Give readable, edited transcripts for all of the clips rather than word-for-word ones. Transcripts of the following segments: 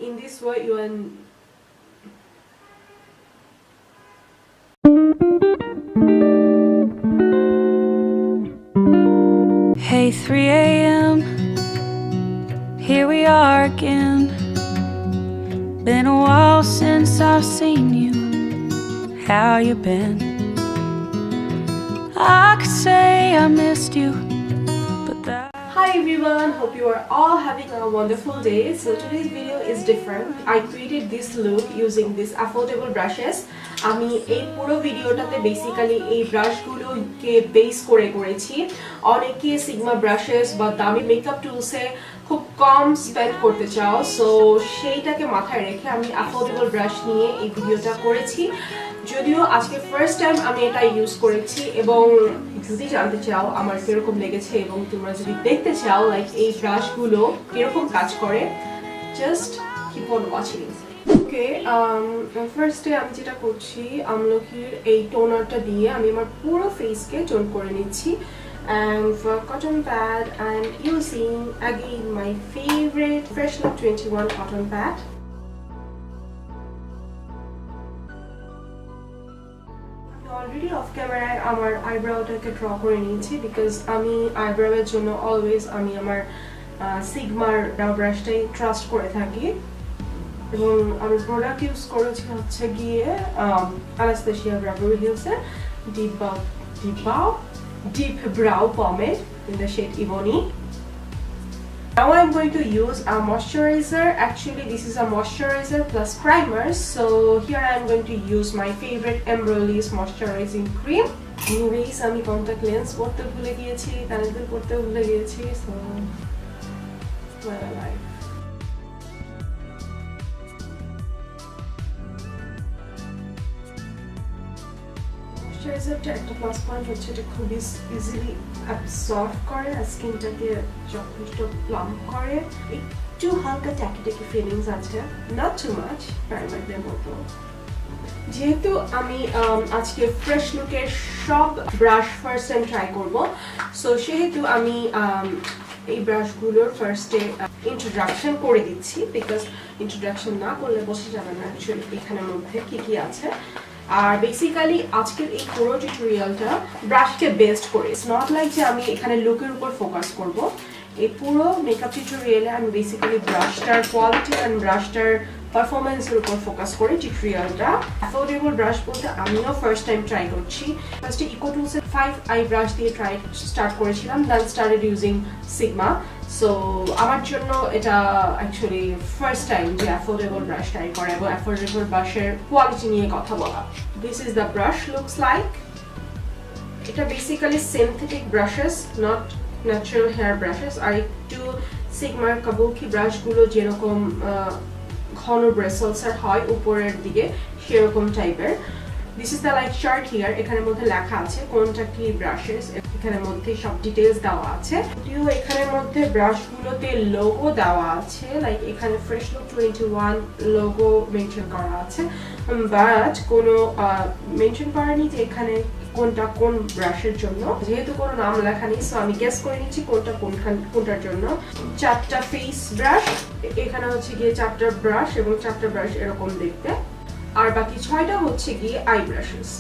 in this way you are Hey, 3 a.m. Here we are again. Been a while since I've seen you. How you been? I could say I missed you, but that... Hi everyone, hope you are all having a wonderful day. So today's video is different. I created this look using these affordable brushes. আমি এই পুরো ভিডিওটাতে basically এই ব্রাশগুলোকে base করে করেছি। অনেকে sigma brushes বা দামি মেকআপ টুলসে খুব কম স্পেন্ড করতে চাও, সো সেইটাকে মাথায় রেখে আমি অ্যাফোর্ডেবল ব্রাশ নিয়ে এই ভিডিওটা করেছি। যদিও আজকে ফার্স্ট টাইম আমি এটা ইউজ করেছি, এবং যদি জানতে চাও আমার কিরকম লেগেছে এবং তোমরা যদি দেখতে চাও লাইক এই ব্রাশগুলো কিরকম কাজ করে, জাস্ট কিপ অন ওয়াচিং। ওকে, ফার্স্টে আমি যেটা করছি আমলকির এই টোনারটা দিয়ে আমি আমার পুরো ফেসকে টোন করে নিচ্ছি। And for cotton pad, I'm using again my favorite freshlook 21 cotton pad. Already off camera আমার আইব্রাউটাকে ড্র করে নিয়েছি, বিকজ আমি আইব্রাউয়ের জন্য অলওয়েজ আমি আমার সিগমার ব্রাউ ব্রাশটাই ট্রাস্ট করে থাকি, এবং আমি প্রোডাক্ট ইউজ করেছি হচ্ছে গিয়ে আনাস্তাসিয়া ব্রাভো হিলসের deep brow pomade in the shade Ebony. Now I'm going to use a moisturizer. Actually this is a moisturizer plus primer, so here I'm going to use my favorite Embryollis moisturizing cream. Anyways, আমি contact lens পড়তে ভুলে গিয়েছি, connector পড়তে ভুলে গিয়েছি, so what a life. ময়েশ্চারাইজারটা একটা plus point হচ্ছে এটা খুব ইজিলি অ্যাবসর্ব করে আর স্কিনটাকে যথেষ্ট প্লাম্প করে। একটু হালকা ট্যাকি ট্যাকি ফিলিংস আছে, নট টু মাচ, প্রাইমারদের মতো। যেহেতু আমি আজকে ফ্রেশ লুকের সব ব্রাশ ফার্স্ট টাইম ট্রাই করব, সো সেহেতু আমি এই ব্রাশগুলোর ফার্স্টে ইন্ট্রোডাকশন করে দিচ্ছি, বিকজ ইন্ট্রোডাকশন না করলে বোঝা যাবে না অ্যাকচুয়ালি এখানের মধ্যে কি কি আছে। আর বেসিক্যালি আজকের এই পুরো টিউটোরিয়ালটা ব্রাশকে বেস্ট করে, ইটস নট লাইক যে আমি এখানে লুকের উপর ফোকাস করব। এই পুরো মেকআপ টিউটোরিয়ালে আমি বেসিক্যালি ব্রাশটার কোয়ালিটি অ্যান্ড ব্রাশটার পারফরমেন্সের উপর ফোকাস করে টিউটোরিয়ালটা। অ্যাফোর্ডেবল ব্রাশ বলতে আমিও ফার্স্ট টাইম ট্রাই করছি। ফার্স্টে ইকোটুলসের 5 আই ব্রাশ দিয়ে স্টার্ট করেছিলাম, then started using Sigma. So আমার জন্য এটা অ্যাকচুয়ালি ফার্স্ট টাইম যে অ্যাফোর্ডেবল ব্রাশ ট্রাই করা এবং অ্যাফোর্ডেবল ব্রাশের কোয়ালিটি নিয়ে কথা বলা। This is the brush looks like. এটা basically synthetic brushes, not natural hair brushes. আর একটু সিগমার কাবুকি ব্রাশগুলো যেরকম ঘন ব্রেসেলসের হয় উপরের দিকে, সেরকম টাইপের। This is the like chart here, এখানের মধ্যে লেখা আছে কোনটা কি ব্রাশেস, এখানের মধ্যে সব ডিটেইলস দেওয়া আছে। যদিও এখানের মধ্যে ব্রাশগুলোতে লোগো দেওয়া আছে, লাইক এখানে ফ্রেশলুক 21 লোগো মেনশন করা আছে, বাট কোনো মেনশন করেনি যে এখানে কোনটা কোন ব্রাশের জন্য। যেহেতু কোনো নাম লেখা নেই, সো আমি গেস করে নিচ্ছি কোনটা কোনটার জন্য। 4টা ফেস ব্রাশ, এখানে হচ্ছে গিয়ে 4টা ব্রাশ এবং 4টা ব্রাশ এরকম দেখতে, আর বাকি 6টা হচ্ছে গিয়ে আই ব্রাশেস।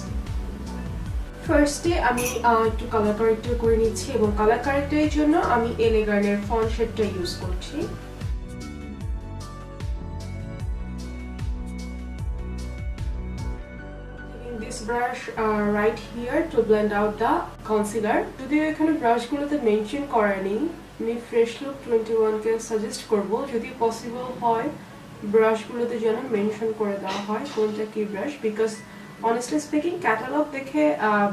ফার্স্টে আমি একটু কালার কারেক্টর করে নিচ্ছি, এবং কালার কারেক্টরের জন্য আমি এলেগানের ফন্ট শেডটা ইউজ করছি। This brush right here to blend out the concealer. যদিও এখানে ব্রাশগুলোতে মেনশন করেনি, আমি ফ্রেশলুক 21 কে সাজেস্ট করব যদি পসিবল হয় ব্রাশগুলোতে যেন মেনশন করে দেওয়া হয় কোনটা কি brush, because honestly speaking catalogue দেখে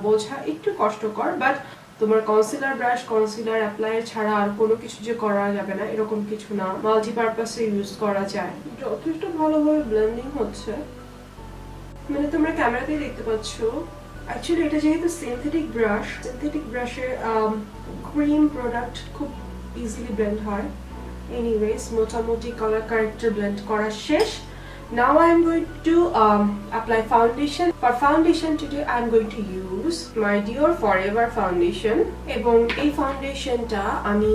বোঝা একটু কষ্টকর। বাট তোমার কনসিলার ব্রাশ কনসিলার অ্যাপ্লায়ার ছাড়া আর কোনো কিছু যে করা যাবে না এরকম কিছু না, মাল্টিপারপাসে ইউজ করা যায়। যথেষ্ট ভালোভাবে ব্লেন্ডিং হচ্ছে, মানে তোমরা ক্যামেরাতেই দেখতে পাচ্ছ। অ্যাকচুয়ালি এটা যেহেতু সিনথেটিক ব্রাশের ক্রিম প্রোডাক্ট খুব ইজিলি ব্লেন্ড হয়। এনিওয়েজ মোটামুটি কালার কারেক্টর ব্লেন্ড করা শেষ। Now I am going to apply foundation. For foundation today I am going to use my Dior Forever foundation. এবং এই ফাউন্ডেশনটা আমি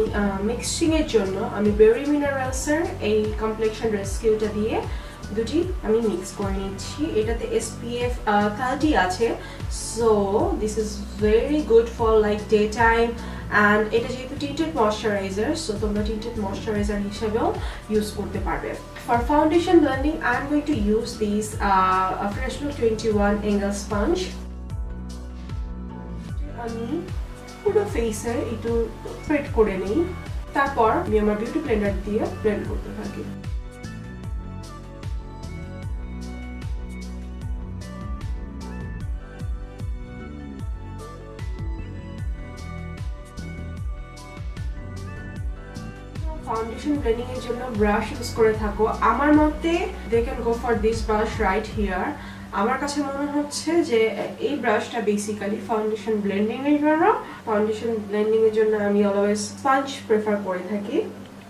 মিক্সিং এর জন্য আমি বেরি মিনারেলস এর এই কমপ্লেক্সন রেস্কিউটা দিয়ে দুটি আমি মিক্স করে নিচ্ছি। এটাতে SPF 30 আছে, so this is very good for like day time. And এটা যেহেতু tinted moisturizer, so তোমরা tinted moisturizer হিসেবেও ইউজ করতে পারবে। For foundation blending, I am going to use this freshlook 21 angle sponge. আমি পুরো ফেসে একটু স্প্রেড করে নিই, তারপর আমি আমার বিউটি ব্লেন্ডার দিয়ে ব্লেন্ড করতে থাকি। ফাউন্ডেশন ব্লেন্ডিং এর জন্য ব্রাশ ইউজ করে থাকো। আমার মতে they can go for this brush right here. আমার কাছে মনে হচ্ছে যে এই ব্রাশটা বেসিক্যালি ফাউন্ডেশন ব্লেন্ডিং এর জন্য। ফাউন্ডেশন ব্লেন্ডিং এর জন্য আমি অলওয়েজ স্পঞ্জ প্রেফার করে থাকি।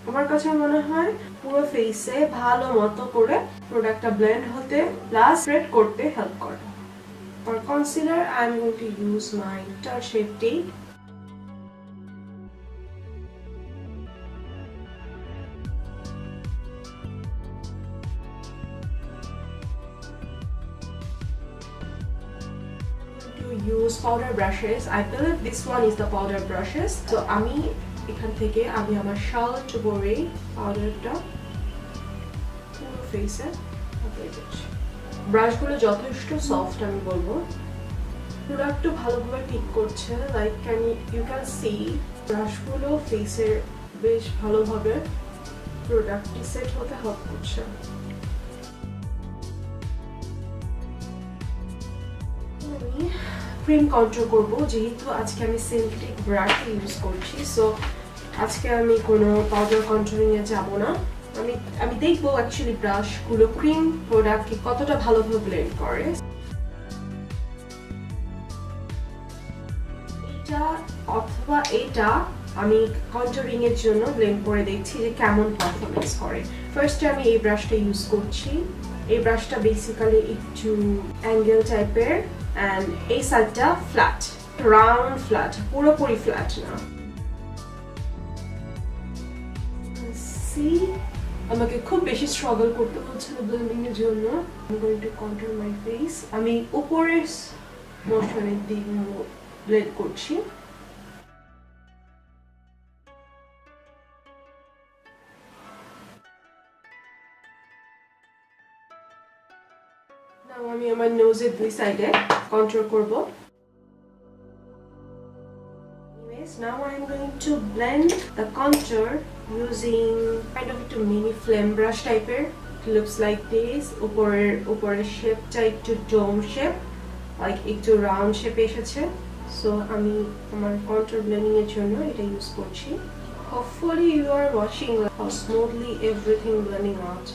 আমার কাছে মনে হয় পুরো ফেসে ভালো মতো করে প্রোডাক্টটা ব্লেন্ড হতে প্লাস স্প্রেড করতে হেল্প করে। For concealer I am going to use my টাচ shape tape. Use powder brushes. I believe this one is the powder brushes. So আমি এখান থেকে আমি আমার শার্ট ভরে পাউডারটা পুরো ফেসে অ্যাপ্লাই করছি। ব্রাশগুলো যথেষ্ট সফট আমি বলবো। প্রোডাক্টটা ভালোভাবে টিক করছে, লাইক ইউ ক্যান সি ব্রাশগুলো ফেসের বেশ ভালোভাবে প্রোডাক্টটি সেট হতে হেল্প করছে। ক্রিম কন্ট্রোল করব, যেহেতু আজকে আমি সিনথেটিক ব্রাশ ইউজ করছি, সো আজকে আমি কোনো পাউডার কন্ট্রোলিং এ যাব না। আমি দেখবো অ্যাকচুয়ালি ব্রাশগুলো ক্রিম প্রোডাক্টকে কতটা ভালোভাবে ব্লেন্ড করে। এটা অথবা এটা আমি কন্ট্রোলিং এর জন্য ব্লেন্ড করে দেখছি যে কেমন পারফরমেন্স করে। ফার্স্টে আমি এই ব্রাশটা ইউজ করছি। এই ব্রাশটা বেসিক্যালি একটু অ্যাঙ্গেল টাইপের, and এই সাইডটা ফ্ল্যাট, রাউন্ড ফ্ল্যাট, পুরোপুরি ফ্ল্যাট না। আমাকে খুব বেশি স্ট্রাগল করতে হচ্ছে না ব্লেন্ডিং এর জন্য। I'm going to contour my face. আমি উপরের মোশনের দিক ব্লেন্ড করছি। Now আমি আমার নোজের দুই সাইডে কন্ট্রোল করব। Anyways, now I'm going to blend the contour using kind of a mini flame brush type-এর. It looks like this. উপরের শেপটা একটু ডোম শেপ, লাইক একটু রাউন্ড শেপ এসেছে। সো আমি আমার contour blending এর জন্য এটা ইউজ করছি। Hopefully you are watching how smoothly everything blending out.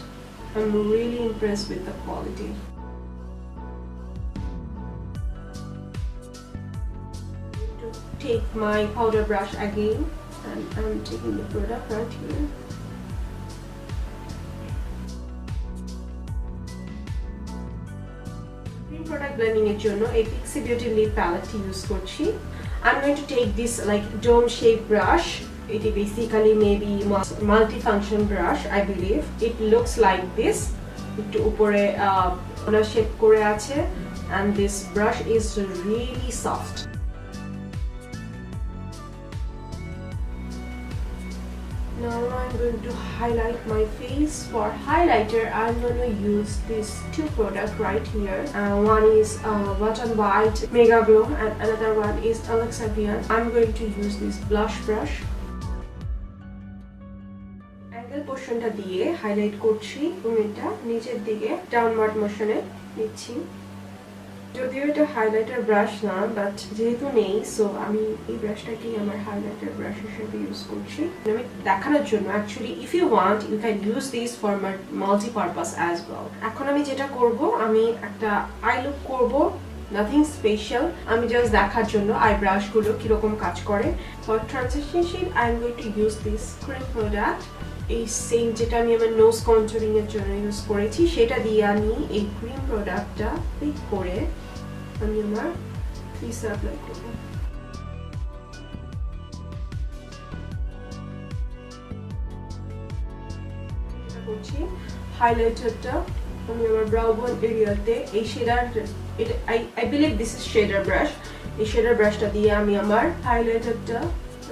I'm really impressed with the quality. Take my powder brush again and I'm taking the product right here. Green product blending এর জন্য এই Pixie Beauty lip palette use করছি। I'm going to take this like dome shape brush. It is basically maybe multi-function brush, I believe. It looks like this. একটু উপরে shape করে আছে, and this brush is really soft. Now I'm going to highlight my face. For highlighter, I'm going to use these two products right here. One is Wet n White Mega Glow and another one is Alexavian. I'm going to use this blush brush. Angle portionটা দিয়ে highlight করছি এবং এটা নিচের দিকে downward motion-এ নিচ্ছি। যদিও এটা highlighter brush না, বাট যেহেতু নেই, সো আমি এই ব্রাশটাকেই আমার হাইলাইটার ব্রাশ হিসেবে ইউজ করছি। আমি দেখানোর জন্য actually if you want you can use this for multi purpose as well. এখন আমি যেটা করব, আমি একটা আই লুক করব, নাথিং স্পেশাল। আমি জাস্ট দেখার জন্য আই ব্রাশগুলো কিরকম কাজ করে। For transition shade I am going to use this cream product এই সেম যেটা আমি আমার নোজ কন্টুরিং এর জন্য ইউজ করেছি সেটা দিয়ে আমি এই ক্রিম প্রোডাক্টটা পিক করে আমি আমার ফেসে অ্যাপ্লাই করব। করছি হাইলাইটারটা আমি আমার ব্রাউ বোন এরিয়াতে এই শেডার, এটা I believe this is shader brush, এই শেডার ব্রাশটা দিয়ে আমি আমার হাইলাইটারটা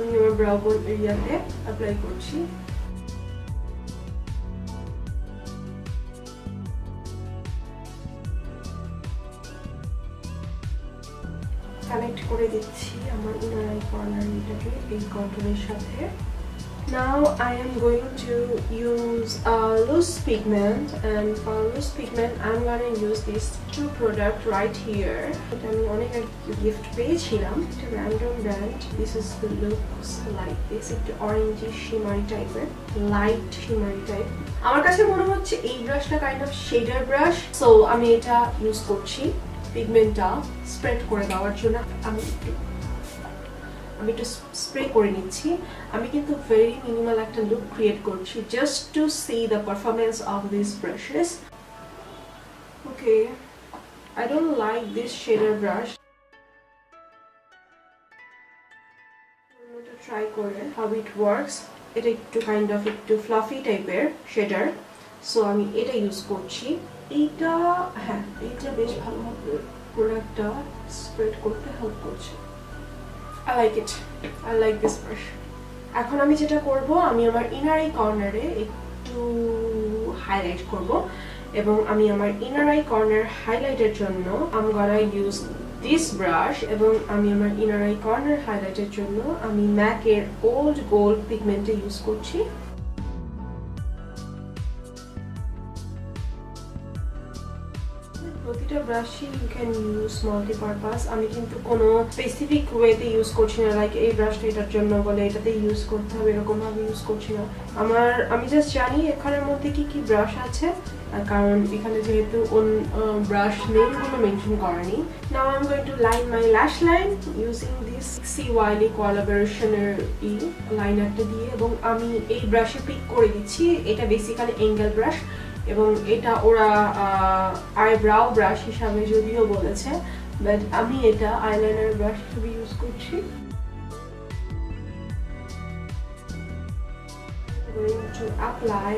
আমি আমার ব্রাউ বোন এরিয়াতে অ্যাপ্লাই করছি। কানেক্ট করে দিচ্ছি আমার ইনার আই কর্নার এটাকে এই কন্টুরের সাথে। Now I am going to use a loose pigment, and for loose pigment I'm gonna use these two products right here. এটা আমি অনেক গিফট পেয়েছিলাম, একটা random brand. This is the looks like this, একটু orangey shimmery টাইপের, light shimmery type. আমার কাছে মনে হচ্ছে এই ব্রাশটা কাইন্ড অফ শেডার ব্রাশ, সো আমি এটা ইউজ করছি পিগমেন্টটা স্প্রেড করে দেওয়ার জন্য। আমি একটু স্প্রে করে নিচ্ছি। আমি কিন্তু ভেরি মিনিমাল একটা লুক ক্রিয়েট করছি just to see the performance of this brushes. Okay, I don't like this shader brush. Try করে হাউ ইট ওয়ার্কস। এটা একটু কাইন্ড অফ একটু ফ্লাফি টাইপের শেডার, সো আমি এটা ইউজ করছি। এইটা হ্যাঁ, এইটা বেশ ভালোভাবে প্রোডাক্টটা স্প্রেড করতে হেল্প করছে। I like it. I like this brush. এখন আমি যেটা করব, আমি আমার ইনার আই কর্নারে একটু হাইলাইট করব, এবং আমি আমার ইনার আই কর্নার হাইলাইটের জন্য I'm gonna use this brush, এবং আমি আমার ইনার আই কর্নার হাইলাইটের জন্য আমি MAC এর ওল্ড গোল্ড পিগমেন্ট ইউজ করছি। প্রতিটা ব্রাশই ইউ ক্যান ইউজ মাল্টিপারপাস। আমি কিন্তু কোনো স্পেসিফিক ওয়েতে ইউজ করছি না, লাইক এই ব্রাশটা এটার জন্য বলে এটাতে ইউজ করতে হবে এরকম ভাবে ইউজ করছি না। আমি জাস্ট জানি এখানের মধ্যে কি কি ব্রাশ আছে, কারণ এখানে যেহেতু ব্রাশ নেমগুলো মেনশন করেনি। Now I am going to line my lash line using this CYLE কোলাবোরেশনের লাইনারটা দিয়ে, এবং আমি এই ব্রাশে পিক করে দিচ্ছি। এটা বেসিক্যালি অ্যাঙ্গেল ব্রাশ, এবং এটা ওরা আইব্রাউ ব্রাশ হিসাবে যদিও বলেছে, বাট আমি এটা আইলাইনার ব্রাশ হিসেবে ইউজ করছি। I'm going to apply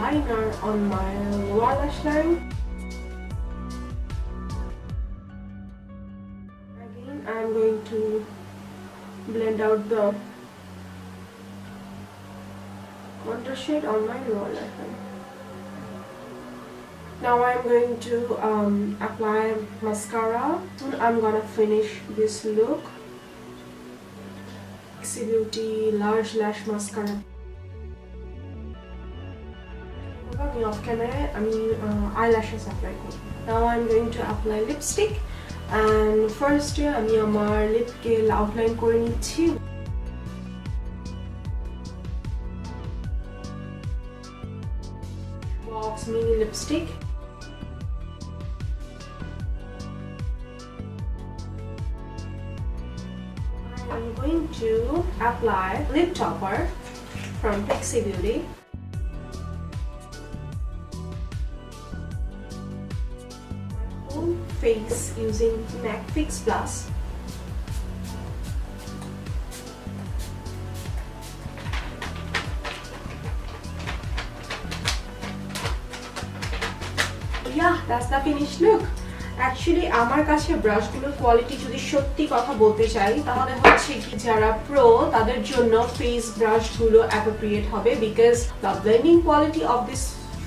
liner on my lower lash line. Again, I'm going to blend out the contour shade on my lower lash line. Now I'm going to apply mascara. Soon I'm gonna finish this look. Fixie Beauty Large Lash Mascara. Off camera, eyelashes apply. Now I'm going to apply lipstick, and first আমি আমার লিপকে outline করে নিচ্ছি। Box mini lipstick. I'm going to apply lip topper from Fixie Beauty. My whole face using MAC Fix Plus. Yeah, that's the finished look. Actually আমার কাছে ব্রাশগুলোর quality যদি সত্যি কথা বলতে চাই, তাহলে হচ্ছে কি যারা প্রো তাদের জন্য ফেস ব্রাশগুলো অ্যাপ্রোপ্রিয়েট হবে, because the blending quality of this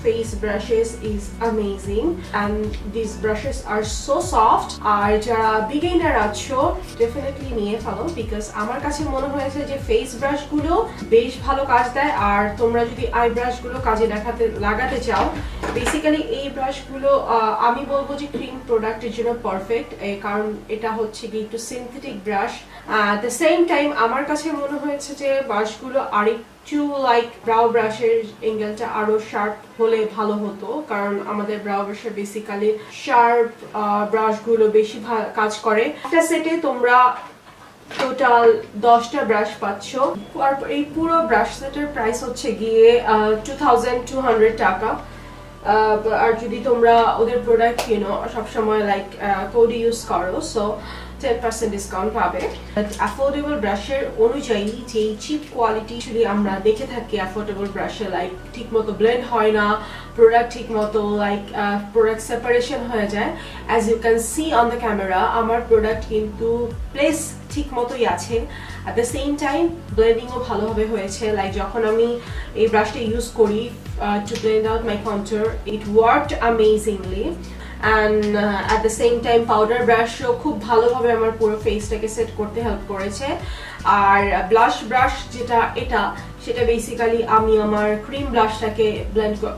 face brushes is amazing and these brushes are so soft. আর যারা beginner আছো definitely নিয়ে ফেলো, because আমার কাছে মনে হয়েছে যে ফেস ব্রাশগুলো বেশ ভালো কাজ দেয়। আর তোমরা যদি আই ব্রাশগুলো কাজে লাগাতে চাও, বেসিক্যালি এই ব্রাশগুলো আমি বলবো যে ক্রিম প্রোডাক্টের জন্য পারফেক্ট, কারণ এটা হচ্ছে কি একটু synthetic brush. at the same time আমার কাছে মনে হয়েছে যে ব্রাশগুলো আরেকটু লাইক ব্রাউ ব্রাশের অ্যাঙ্গেলটা আরো শার্প হলে ভালো হতো, কারণ আমাদের ব্রাউ ব্রাশে বেসিক্যালি শার্প ব্রাশগুলো বেশি কাজ করে। একটা সেটে তোমরা টোটাল 10টা ব্রাশ পাচ্ছ। আর এই পুরো ব্রাশ সেটের প্রাইস হচ্ছে গিয়ে 2200 টাকা। আর যদি তোমরা ওদের প্রোডাক্ট কিনো সবসময় লাইক কোড ইউজ করো, সো 10% ডিসকাউন্ট পাবে। অ্যাফোর্ডেবল ব্রাশের অনুযায়ী যে চিপ কোয়ালিটি যদি আমরা দেখে থাকি অ্যাফোর্ডেবল ব্রাশে, লাইক ঠিক মতো ব্লেন্ড হয় না, প্রোডাক্ট ঠিক মতো লাইক প্রোডাক্ট সেপারেশন হয়ে যায়। As you can see on the camera আমার প্রোডাক্ট কিন্তু প্লেস ঠিক মতোই আছে, অ্যাট দ্য সেম টাইম ব্লেন্ডিংও ভালোভাবে হয়েছে। লাইক যখন আমি এই ব্রাশটা ইউজ করি to blend out my contour, it worked amazingly. And at the same time powder brush খুব ভালোভাবে আমার পুরো ফেসটাকে সেট করতে হেল্প করেছে। আর ব্লাশ ব্রাশ যেটা সেটা বেসিক্যালি আমি আমার ক্রিম ব্লাশটাকে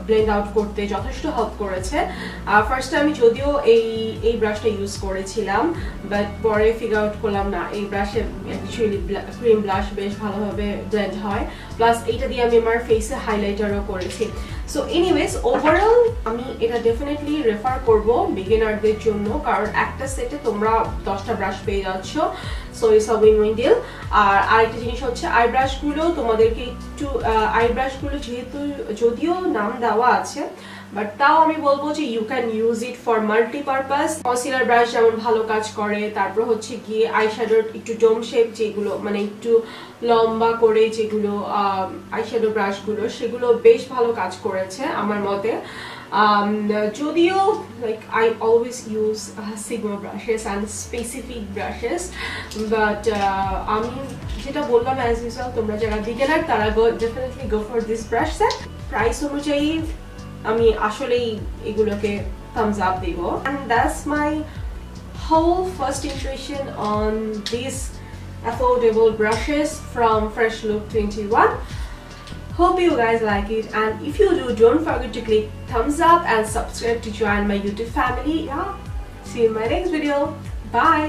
ব্লেন্ড আউট করতে যথেষ্ট হেল্প করেছে। ফার্স্টে আমি যদিও এই ব্রাশটা ইউজ করেছিলাম, বাট পরে ফিগার আউট করলাম না এই ব্রাশে অ্যাকচুয়ালি ক্রিম ব্লাশ বেশ ভালোভাবে ব্লেন্ড হয়, প্লাস এইটা দিয়ে আমি আমার ফেসে হাইলাইটারও করেছি। সো এনিওয়েজ ওভারঅল আমি এটা ডেফিনেটলি রেফার করব বিগিনারদের জন্য, কারণ একটা সেটে তোমরা 10টা ব্রাশ পেয়ে যাচ্ছ, so it's a win win deal. আর আরেকটা জিনিস হচ্ছে আই ব্রাশগুলো তোমাদেরকে একটু আই ব্রাশগুলো যেহেতু যদিও নাম দেওয়া আছে, বাট তাও আমি বলবো যে you can use it for multipurpose. Concealer brush যেমন ভালো কাজ করে, তারপর হচ্ছে গিয়ে আইশ্যাডোর একটু ডোম শেপ যেগুলো মানে একটু লম্বা করে যেগুলো আইশ্যাডো ব্রাশগুলো, সেগুলো বেশ ভালো কাজ করেছে আমার মতে। যদিও like I always use Sigma brushes and specific brushes, but আমি যেটা বললাম as usual তোমরা যারা বিগিনার তারা definitely go for this brush set. Price অনুযায়ী আমি আসলেই এগুলোকে thumbs up দিব। And that's my whole first impression on these affordable brushes from freshlook 21. Hope you guys like it, and if you do, don't forget to click thumbs up and subscribe to join my YouTube family. Yeah, see you in my next video. Bye.